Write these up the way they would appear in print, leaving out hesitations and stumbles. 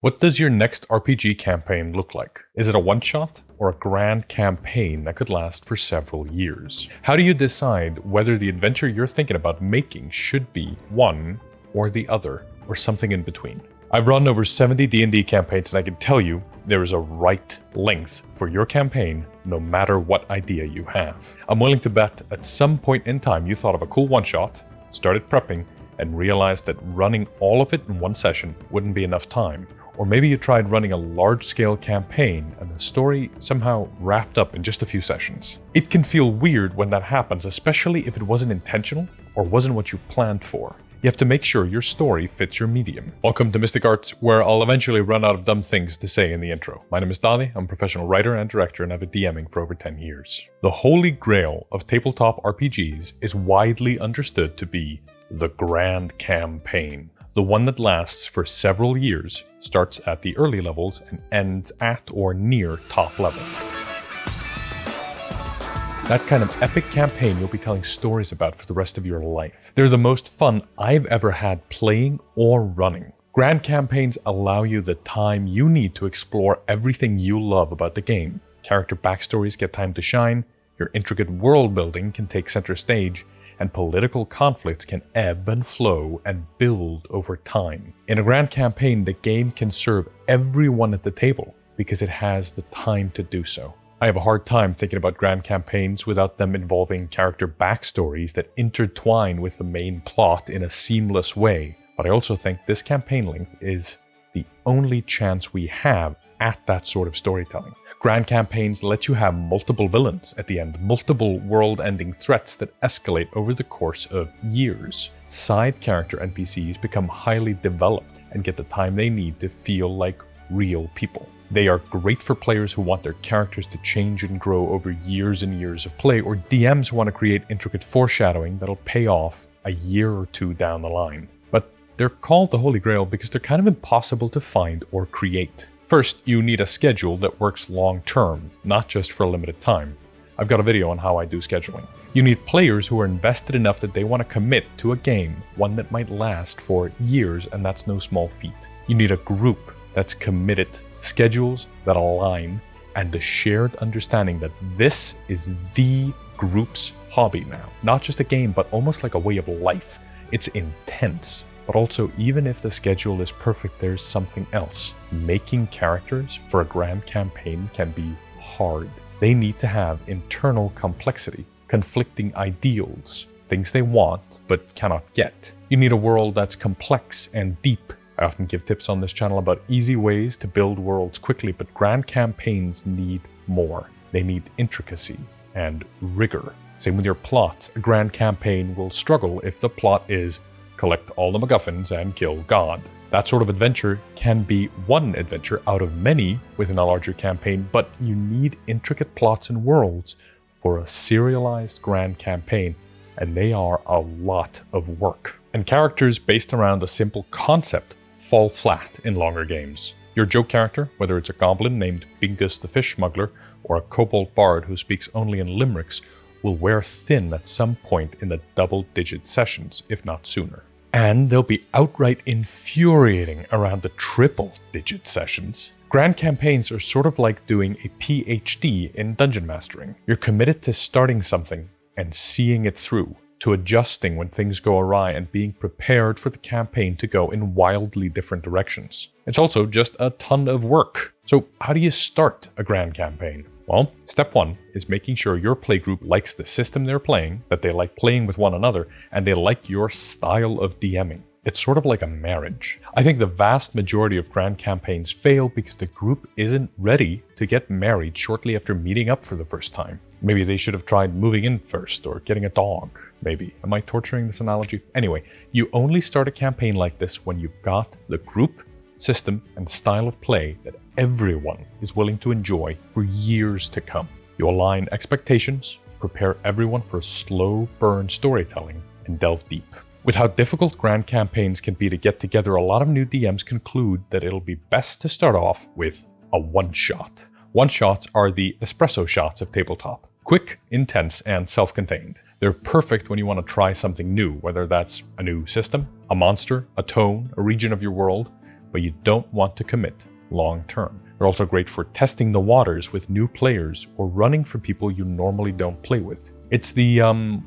What does your next RPG campaign look like? Is it a one-shot or a grand campaign that could last for several years? How do you decide whether the adventure you're thinking about making should be one or the other, or something in between? I've run over 70 D&D campaigns and I can tell you there is a right length for your campaign no matter what idea you have. I'm willing to bet at some point in time you thought of a cool one-shot, started prepping, and realized that running all of it in one session wouldn't be enough time. Or maybe you tried running a large-scale campaign and the story somehow wrapped up in just a few sessions. It can feel weird when that happens, especially if it wasn't intentional or wasn't what you planned for. You have to make sure your story fits your medium. Welcome to Mystic Arts, where I'll eventually run out of dumb things to say in the intro. My name is Daði, I'm a professional writer and director, and I've been DMing for over 10 years. The holy grail of tabletop RPGs is widely understood to be the grand campaign. The one that lasts for several years, starts at the early levels, and ends at or near top level. That kind of epic campaign you'll be telling stories about for the rest of your life. They're the most fun I've ever had playing or running. Grand campaigns allow you the time you need to explore everything you love about the game. Character backstories get time to shine, your intricate world building can take center stage, and political conflicts can ebb and flow and build over time. In a grand campaign, the game can serve everyone at the table because it has the time to do so. I have a hard time thinking about grand campaigns without them involving character backstories that intertwine with the main plot in a seamless way, but I also think this campaign length is the only chance we have at that sort of storytelling. Grand campaigns let you have multiple villains at the end, multiple world-ending threats that escalate over the course of years. Side character NPCs become highly developed and get the time they need to feel like real people. They are great for players who want their characters to change and grow over years and years of play, or DMs who want to create intricate foreshadowing that'll pay off a year or two down the line. But they're called the Holy Grail because they're kind of impossible to find or create. First, you need a schedule that works long-term, not just for a limited time. I've got a video on how I do scheduling. You need players who are invested enough that they want to commit to a game, one that might last for years, and that's no small feat. You need a group that's committed, schedules that align, and the shared understanding that this is the group's hobby now. Not just a game, but almost like a way of life. It's intense. But also, even if the schedule is perfect, there's something else. Making characters for a grand campaign can be hard. They need to have internal complexity, conflicting ideals, things they want but cannot get. You need a world that's complex and deep. I often give tips on this channel about easy ways to build worlds quickly, but grand campaigns need more. They need intricacy and rigor. Same with your plots. A grand campaign will struggle if the plot is collect all the MacGuffins and kill God. That sort of adventure can be one adventure out of many within a larger campaign, but you need intricate plots and worlds for a serialized grand campaign, and they are a lot of work. And characters based around a simple concept fall flat in longer games. Your joke character, whether it's a goblin named Bingus the Fish Smuggler or a kobold bard who speaks only in limericks, will wear thin at some point in the double-digit sessions, if not sooner. And they'll be outright infuriating around the triple-digit sessions. Grand campaigns are sort of like doing a PhD in dungeon mastering. You're committed to starting something and seeing it through, to adjusting when things go awry and being prepared for the campaign to go in wildly different directions. It's also just a ton of work. So how do you start a grand campaign? Well, step one is making sure your playgroup likes the system they're playing, that they like playing with one another, and they like your style of DMing. It's sort of like a marriage. I think the vast majority of grand campaigns fail because the group isn't ready to get married shortly after meeting up for the first time. Maybe they should have tried moving in first or getting a dog, maybe. Am I torturing this analogy? Anyway, you only start a campaign like this when you've got the group, system, and style of play that everyone is willing to enjoy for years to come. You align expectations, prepare everyone for slow burn storytelling, and delve deep. With how difficult grand campaigns can be to get together, a lot of new DMs conclude that it'll be best to start off with a one-shot. One-shots are the espresso shots of tabletop. Quick, intense, and self-contained. They're perfect when you want to try something new, whether that's a new system, a monster, a tone, a region of your world. but you don't want to commit long term. They're also great for testing the waters with new players or running for people you normally don't play with. It's the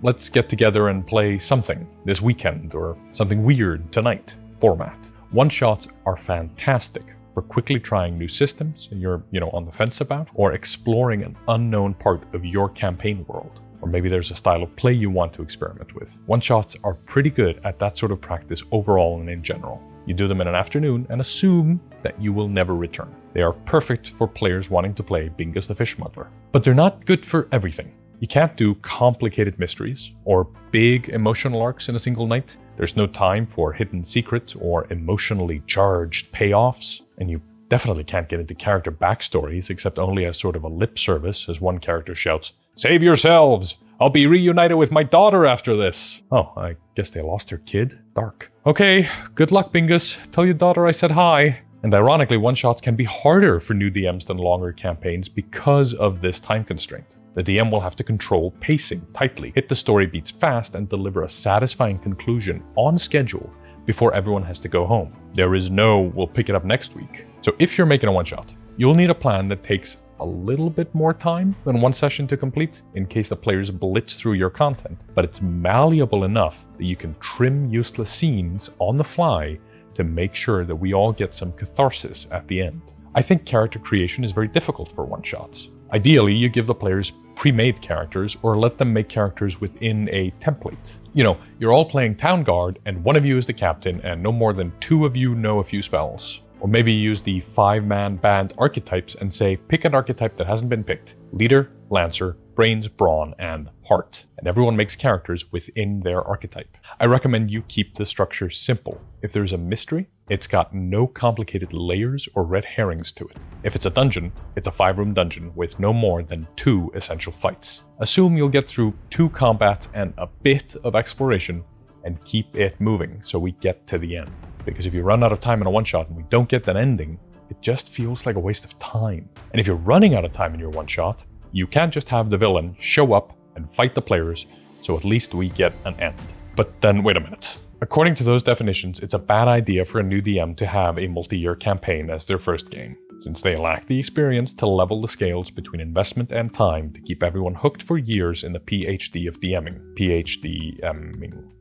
let's get together and play something this weekend or something weird tonight format. One-shots are fantastic for quickly trying new systems you're on the fence about, or exploring an unknown part of your campaign world. Or maybe there's a style of play you want to experiment with. One-shots are pretty good at that sort of practice overall and in general. You do them in an afternoon and assume that you will never return. They are perfect for players wanting to play Bingus the Fish Smuggler. But they're not good for everything. You can't do complicated mysteries or big emotional arcs in a single night. There's no time for hidden secrets or emotionally charged payoffs. And you definitely can't get into character backstories except only as sort of a lip service as one character shouts, "Save yourselves! I'll be reunited with my daughter after this." Oh, I guess they lost their kid? Dark. Okay, good luck, Bingus. Tell your daughter I said hi. And ironically, one-shots can be harder for new DMs than longer campaigns because of this time constraint. The DM will have to control pacing tightly, hit the story beats fast, and deliver a satisfying conclusion on schedule before everyone has to go home. There is no, we'll pick it up next week. So if you're making a one-shot, you'll need a plan that takes a little bit more time than one session to complete in case the players blitz through your content, but it's malleable enough that you can trim useless scenes on the fly to make sure that we all get some catharsis at the end. I think character creation is very difficult for one-shots. Ideally, you give the players pre-made characters or let them make characters within a template. You're all playing Town Guard and one of you is the captain and no more than 2 of you know a few spells. Or maybe use the 5-man band archetypes and say, pick an archetype that hasn't been picked. Leader, Lancer, Brains, Brawn, and Heart. And everyone makes characters within their archetype. I recommend you keep the structure simple. If there's a mystery, it's got no complicated layers or red herrings to it. If it's a dungeon, it's a 5-room dungeon with no more than 2 essential fights. Assume you'll get through 2 combats and a bit of exploration and keep it moving so we get to the end. Because if you run out of time in a one-shot and we don't get that ending, it just feels like a waste of time. And if you're running out of time in your one-shot, you can't just have the villain show up and fight the players, so at least we get an end. But then wait a minute. According to those definitions, it's a bad idea for a new DM to have a multi-year campaign as their first game, since they lack the experience to level the scales between investment and time to keep everyone hooked for years in the PhD of DMing.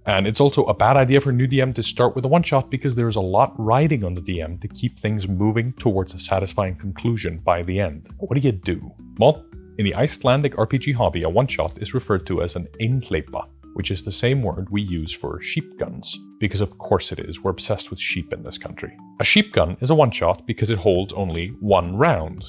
And it's also a bad idea for a new DM to start with a one-shot because there's a lot riding on the DM to keep things moving towards a satisfying conclusion by the end. What do you do? Well, in the Icelandic RPG hobby, a one-shot is referred to as an einhleypa, which is the same word we use for sheep guns. Because of course it is, we're obsessed with sheep in this country. A sheep gun is a one-shot because it holds only 1 round.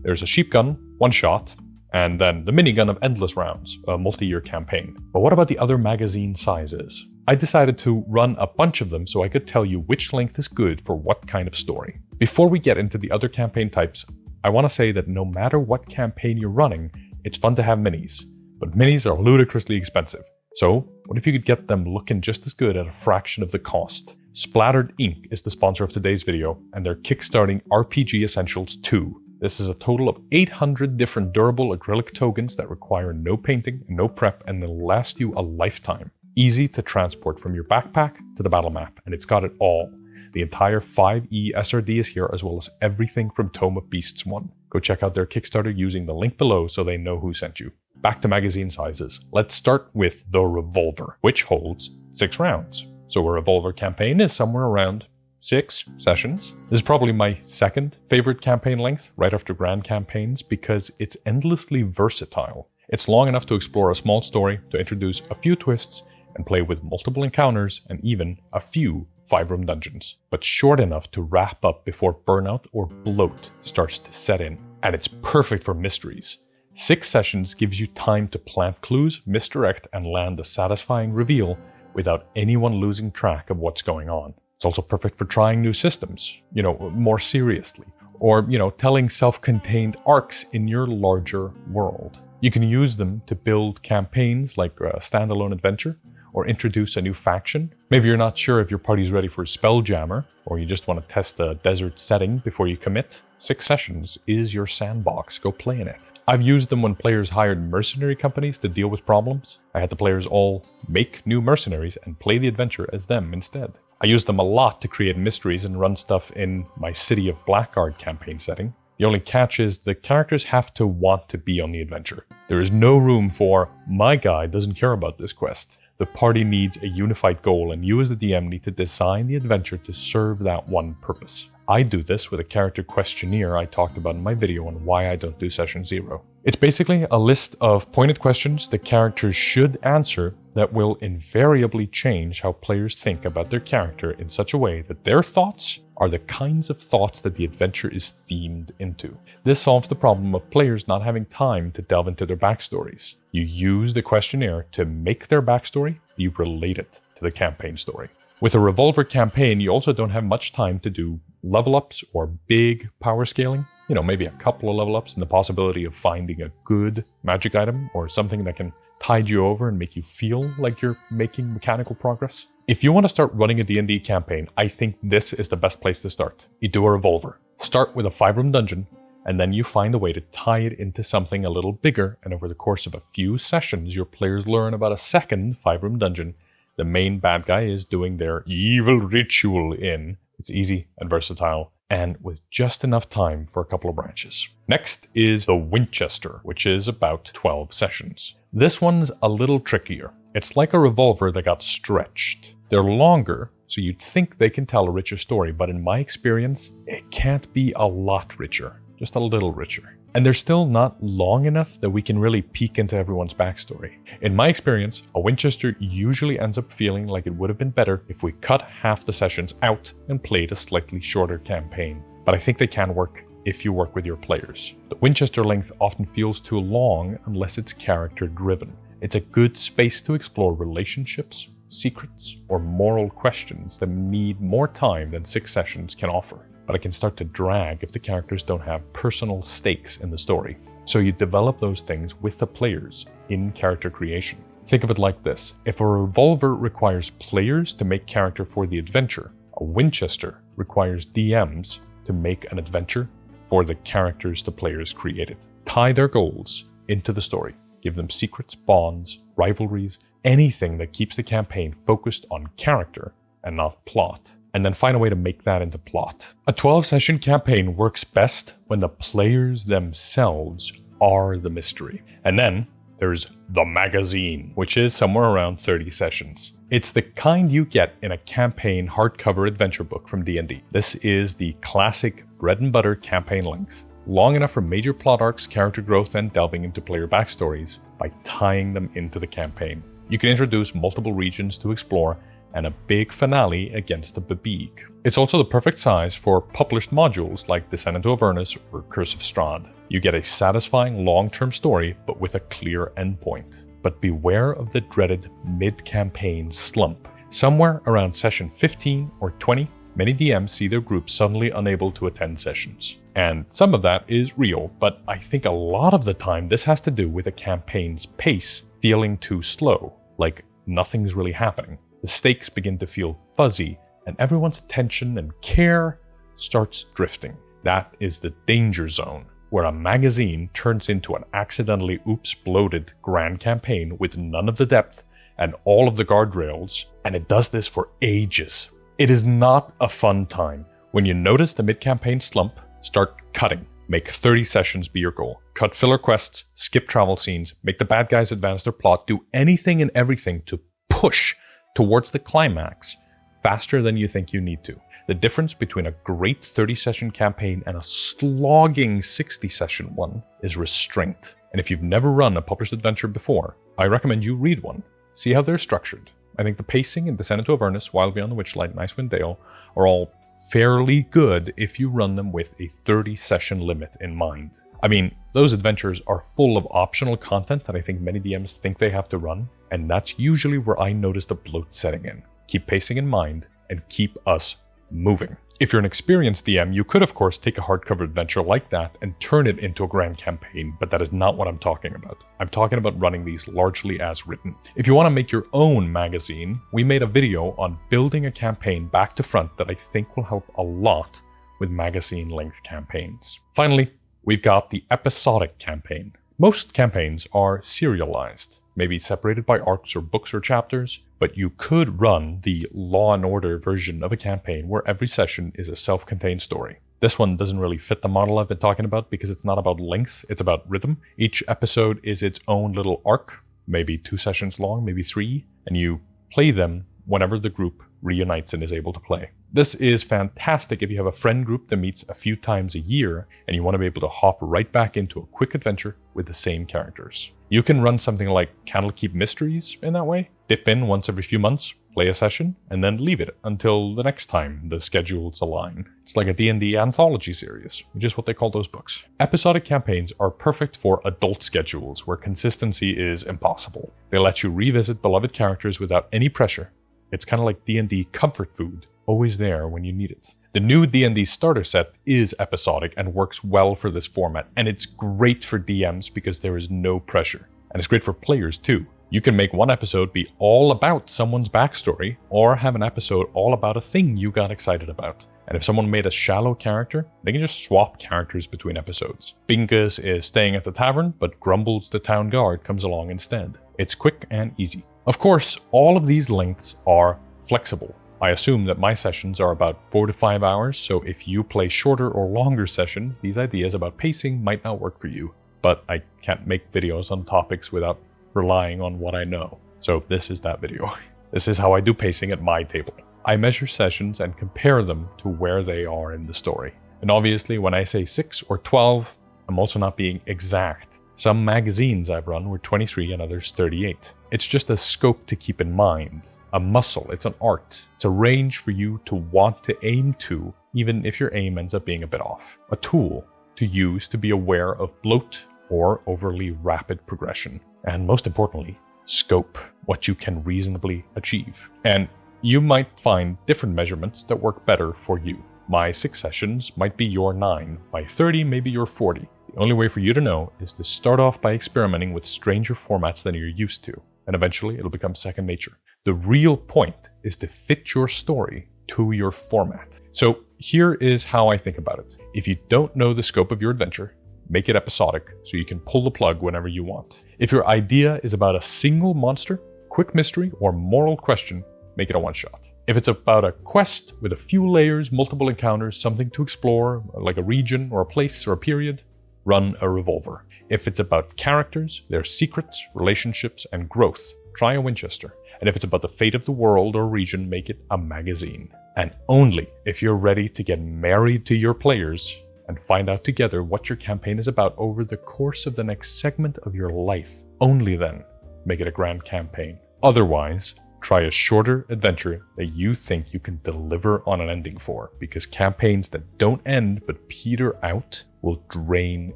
There's a sheep gun, 1 shot, and then the minigun of endless rounds, a multi-year campaign. But what about the other magazine sizes? I decided to run a bunch of them so I could tell you which length is good for what kind of story. Before we get into the other campaign types, I want to say that no matter what campaign you're running, it's fun to have minis. But minis are ludicrously expensive. So, what if you could get them looking just as good at a fraction of the cost? Splattered Ink is the sponsor of today's video, and they're kickstarting RPG Essentials 2. This is a total of 800 different durable acrylic tokens that require no painting, no prep, and they'll last you a lifetime. Easy to transport from your backpack to the battle map, and it's got it all. The entire 5e SRD is here, as well as everything from Tome of Beasts 1. Go check out their Kickstarter using the link below so they know who sent you. Back to magazine sizes. Let's start with the Revolver, which holds 6 rounds. So a Revolver campaign is somewhere around 6 sessions. This is probably my second favorite campaign length, right after grand campaigns, because it's endlessly versatile. It's long enough to explore a small story, to introduce a few twists, and play with multiple encounters and even a few 5-room dungeons, but short enough to wrap up before burnout or bloat starts to set in. And it's perfect for mysteries. 6 sessions gives you time to plant clues, misdirect, and land a satisfying reveal without anyone losing track of what's going on. It's also perfect for trying new systems, more seriously, or, telling self-contained arcs in your larger world. You can use them to build campaigns like a standalone adventure, or introduce a new faction. Maybe you're not sure if your party's ready for a Spelljammer, or you just want to test the desert setting before you commit. 6 sessions is your sandbox. Go play in it. I've used them when players hired mercenary companies to deal with problems. I had the players all make new mercenaries and play the adventure as them instead. I use them a lot to create mysteries and run stuff in my City of Blackguard campaign setting. The only catch is the characters have to want to be on the adventure. There is no room for, my guy doesn't care about this quest. The party needs a unified goal, and you as the DM need to design the adventure to serve that one purpose. I do this with a character questionnaire I talked about in my video on why I don't do Session 0. It's basically a list of pointed questions the characters should answer that will invariably change how players think about their character in such a way that their thoughts are the kinds of thoughts that the adventure is themed into. This solves the problem of players not having time to delve into their backstories. You use the questionnaire to make their backstory be related to the campaign story. With a Revolver campaign, you also don't have much time to do level ups or big power scaling. Maybe a couple of level ups and the possibility of finding a good magic item or something that can tide you over and make you feel like you're making mechanical progress. If you want to start running a D&D campaign, I think this is the best place to start. You do a Revolver. Start with a 5-room dungeon, and then you find a way to tie it into something a little bigger, and over the course of a few sessions, your players learn about a second 5-room dungeon the main bad guy is doing their evil ritual in. It's easy and versatile, and with just enough time for a couple of branches. Next is the Winchester, which is about 12 sessions. This one's a little trickier. It's like a Revolver that got stretched. They're longer, so you'd think they can tell a richer story, but in my experience, it can't be a lot richer, just a little richer. And they're still not long enough that we can really peek into everyone's backstory. In my experience, a Winchester usually ends up feeling like it would have been better if we cut half the sessions out and played a slightly shorter campaign. But I think they can work if you work with your players. The Winchester length often feels too long unless it's character driven. It's a good space to explore relationships, secrets, or moral questions that need more time than 6 sessions can offer. But it can start to drag if the characters don't have personal stakes in the story. So you develop those things with the players in character creation. Think of it like this. If a Revolver requires players to make character for the adventure, a Winchester requires DMs to make an adventure for the characters the players created. Tie their goals into the story. Give them secrets, bonds, rivalries, anything that keeps the campaign focused on character and not plot. And then find a way to make that into plot. A 12-session campaign works best when the players themselves are the mystery. And then there's the magazine, which is somewhere around 30 sessions. It's the kind you get in a campaign hardcover adventure book from D&D. This is the classic bread and butter campaign length. Long enough for major plot arcs, character growth, and delving into player backstories by tying them into the campaign. You can introduce multiple regions to explore and a big finale against the Babeeg. It's also the perfect size for published modules like Descent into Avernus or Curse of Strahd. You get a satisfying long-term story, but with a clear endpoint. But beware of the dreaded mid-campaign slump. Somewhere around session 15 or 20, many DMs see their group suddenly unable to attend sessions. And some of that is real, but I think a lot of the time this has to do with a campaign's pace feeling too slow, like nothing's really happening. The stakes begin to feel fuzzy, and everyone's attention and care starts drifting. That is the danger zone, where a magazine turns into an accidentally oops-bloated grand campaign with none of the depth and all of the guardrails, and it does this for ages. It is not a fun time. When you notice the mid-campaign slump, start cutting. Make 30 sessions be your goal. Cut filler quests, skip travel scenes, make the bad guys advance their plot, do anything and everything to push towards the climax faster than you think you need to. The difference between a great 30-session campaign and a slogging 60-session one is restraint. And if you've never run a published adventure before, I recommend you read one. See how they're structured. I think the pacing in Descent into Avernus, Wild Beyond the Witchlight, and Icewind Dale are all fairly good if you run them with a 30-session limit in mind. I mean, those adventures are full of optional content that I think many DMs think they have to run, and that's usually where I notice the bloat setting in. Keep pacing in mind and keep us moving. If you're an experienced DM, you could of course take a hardcover adventure like that and turn it into a grand campaign, but that is not what I'm talking about. I'm talking about running these largely as written. If you want to make your own magazine, we made a video on building a campaign back to front that I think will help a lot with magazine length campaigns. Finally, we've got the Episodic Campaign. Most campaigns are serialized. maybe separated by arcs or books or chapters, but you could run the Law and Order version of a campaign where every session is a self-contained story. This one doesn't really fit the model I've been talking about because it's not about length, it's about rhythm. Each episode is its own little arc, maybe 2 sessions long, maybe 3, and you play them whenever the group reunites and is able to play. This is fantastic if you have a friend group that meets a few times a year and you want to be able to hop right back into a quick adventure with the same characters. You can run something like Candlekeep Mysteries in that way. Dip in once every few months, play a session, and then leave it until the next time the schedules align. It's like a D&D anthology series, which is what they call those books. Episodic campaigns are perfect for adult schedules where consistency is impossible. They let you revisit beloved characters without any pressure. It's kind of like D&D comfort food, always there when you need it. The new D&D starter set is episodic and works well for this format, and it's great for DMs because there is no pressure. And it's great for players too. You can make one episode be all about someone's backstory, or have an episode all about a thing you got excited about. And if someone made a shallow character, they can just swap characters between episodes. Bingus is staying at the tavern, but Grumbles the town guard comes along instead. It's quick and easy. Of course, all of these lengths are flexible. I assume that my sessions are about 4 to 5 hours, so if you play shorter or longer sessions, these ideas about pacing might not work for you. But I can't make videos on topics without relying on what I know. So this is that video. This is how I do pacing at my table. I measure sessions and compare them to where they are in the story. And obviously when I say 6 or 12, I'm also not being exact. Some magazines I've run were 23 and others 38. It's just a scope to keep in mind. A muscle, it's an art. It's a range for you to want to aim to, even if your aim ends up being a bit off. A tool to use to be aware of bloat or overly rapid progression. And most importantly, scope, what you can reasonably achieve. And you might find different measurements that work better for you. My 6 sessions might be your 9. By 30, maybe your 40. The only way for you to know is to start off by experimenting with stranger formats than you're used to, and eventually it'll become second nature. The real point is to fit your story to your format. So here is how I think about it. If you don't know the scope of your adventure, make it episodic so you can pull the plug whenever you want. If your idea is about a single monster, quick mystery, or moral question, make it a one-shot. If it's about a quest with a few layers, multiple encounters, something to explore, like a region or a place or a period, run a Revolver. If it's about characters, their secrets, relationships, and growth, try a Winchester. And if it's about the fate of the world or region, make it a magazine. And only if you're ready to get married to your players and find out together what your campaign is about over the course of the next segment of your life, only then make it a grand campaign. Otherwise, try a shorter adventure that you think you can deliver on an ending for, because campaigns that don't end but peter out will drain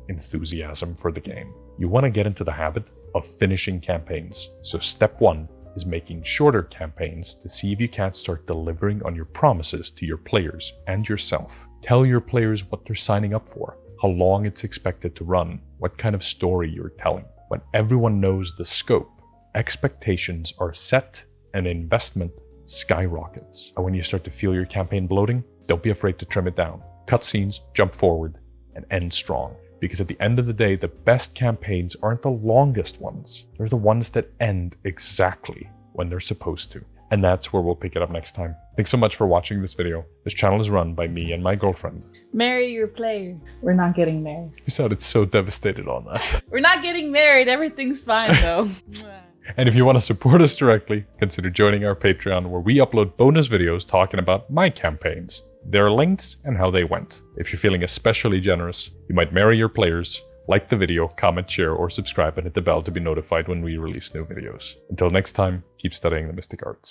enthusiasm for the game. You want to get into the habit of finishing campaigns. So step 1 is making shorter campaigns to see if you can't start delivering on your promises to your players and yourself. Tell your players what they're signing up for, how long it's expected to run, what kind of story you're telling. When everyone knows the scope, expectations are set and investment skyrockets. And when you start to feel your campaign bloating, don't be afraid to trim it down. Cut scenes, jump forward, and end strong. Because at the end of the day, the best campaigns aren't the longest ones. They're the ones that end exactly when they're supposed to. And that's where we'll pick it up next time. Thanks so much for watching this video. This channel is run by me and my girlfriend. Marry your player. We're not getting married. You sounded so devastated on that. We're not getting married. Everything's fine though. And if you want to support us directly, consider joining our Patreon, where we upload bonus videos talking about my campaigns, their lengths, and how they went. If you're feeling especially generous, you might marry your players, like the video, comment, share, or subscribe, and hit the bell to be notified when we release new videos. Until next time, keep studying the mystic arts.